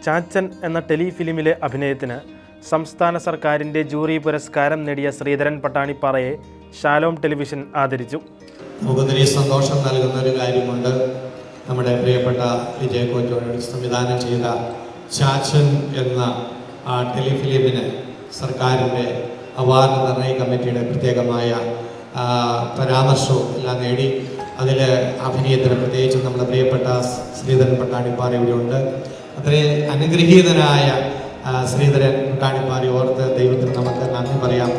ചാച്ചൻ എന്ന ടെലിഫിലിമിലെ അഭിനയത്തിന് സംസ്ഥാന സർക്കാരിൻ്റെ ജൂറി പുരസ്കാരം നേടിയ ശ്രീധരൻ പട്ടാണിപ്പാറയെ ഷാലോം ടെലിവിഷൻ ആദരിച്ചു. നമുക്കൊത്തിരി സന്തോഷം നൽകുന്ന ഒരു കാര്യമുണ്ട്. നമ്മുടെ പ്രിയപ്പെട്ട വിജയ് കോറ്റോട് സംവിധാനം ചെയ്ത ചാച്ചൻ എന്ന ടെലിഫിലിമിന് സർക്കാരിൻ്റെ അവാർഡ് നിർണയ കമ്മിറ്റിയുടെ പ്രത്യേകമായ പരാമർശവും എല്ലാം നേടി. അതിൽ അഭിനയത്തിന് പ്രത്യേകിച്ച് നമ്മുടെ പ്രിയപ്പെട്ട ശ്രീധരൻ പട്ടാണിപ്പാറ ഇവിടെയുണ്ട്. അത്രയും അനുഗ്രഹീതനായ ശ്രീധരൻ പട്ടാണിപ്പാറ ഓർത്ത് ദൈവത്തിന് നമുക്ക് നന്ദി പറയാം.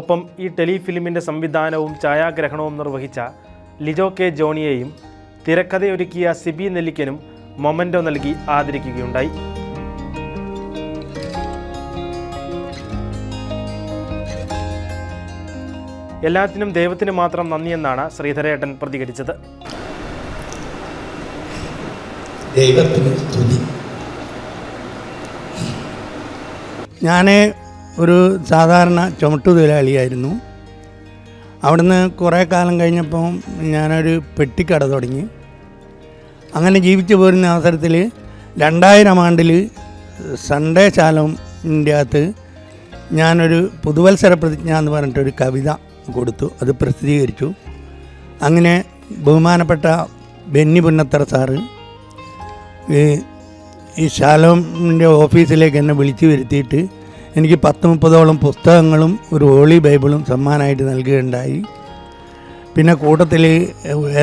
ഒപ്പം ഈ ടെലിഫിലിമിൻ്റെ സംവിധാനവും ഛായാഗ്രഹണവും നിർവഹിച്ച ലിജോ കെ ജോണിയെയും തിരക്കഥയൊരുക്കിയ സിബി നെല്ലിക്കനും മൊമെൻ്റോ നൽകി ആദരിക്കുകയുണ്ടായി. എല്ലാത്തിനും ദൈവത്തിന് മാത്രം നന്ദിയെന്നാണ് ശ്രീധരേട്ടൻ പ്രതികരിച്ചത്. ഞാൻ ഒരു സാധാരണ ചുമട്ടുതൊഴിലാളിയായിരുന്നു. അവിടുന്ന് കുറേ കാലം കഴിഞ്ഞപ്പോൾ ഞാനൊരു പെട്ടിക്കട തുടങ്ങി. അങ്ങനെ ജീവിച്ചു പോരുന്ന അവസരത്തിൽ 2000 ആണ്ടിൽ സൺഡേ ശാലോമിൻ്റെ അകത്ത് ഞാനൊരു പുതുവത്സര പ്രതിജ്ഞ എന്ന് പറഞ്ഞിട്ടൊരു കവിത കൊടുത്തു. അത് പ്രസിദ്ധീകരിച്ചു. അങ്ങനെ ബഹുമാനപ്പെട്ട ബെന്നി പുന്നത്തറ സാറ് ഈ ശാലോമിൻ്റെ ഓഫീസിലേക്ക് എന്നെ വിളിച്ചു വരുത്തിയിട്ട് എനിക്ക് 10-30ഓളം പുസ്തകങ്ങളും ഒരു ഹോളി ബൈബിളും സമ്മാനമായിട്ട് നൽകുകയുണ്ടായി. പിന്നെ കൂട്ടത്തിൽ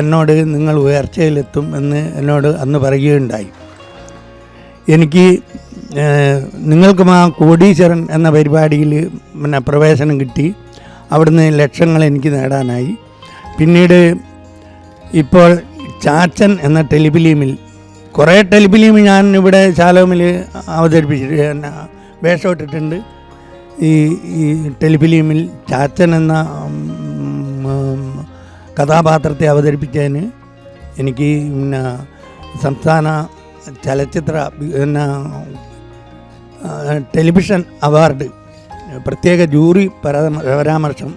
എന്നോട് നിങ്ങൾ ഉയർച്ചയിലെത്തും എന്ന് എന്നോട് അന്ന് പറയുകയുണ്ടായി. എനിക്ക് നിങ്ങൾക്കും ആ കോടീശ്വരൻ എന്ന പരിപാടിയിൽ പിന്നെ പ്രവേശനം കിട്ടി. അവിടുന്ന് ലക്ഷങ്ങൾ എനിക്ക് നേടാനായി. പിന്നീട് ഇപ്പോൾ ചാച്ചൻ എന്ന ടെലിഫിലിമിൽ കുറേ ടെലിഫിലിം ഞാൻ ഇവിടെ ശാലോമിൽ അവതരിപ്പിച്ചിട്ട് വേഷമിട്ടിട്ടുണ്ട്. ഈ ടെലിഫിലിമിൽ ചാച്ചൻ എന്ന കഥാപാത്രത്തെ അവതരിപ്പിച്ചതിന് എനിക്ക് പിന്നെ സംസ്ഥാന ചലച്ചിത്ര ടെലിവിഷൻ അവാർഡ് പ്രത്യേക ജൂറി പരാമർശം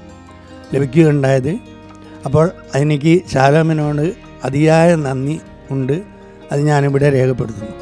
ലഭിക്കുകയുണ്ടായത്. അപ്പോൾ എനിക്ക് ശാലോമിനോട് അതിയായ നന്ദി ഉണ്ട്. അത് ഞാനിവിടെ രേഖപ്പെടുത്തുന്നു.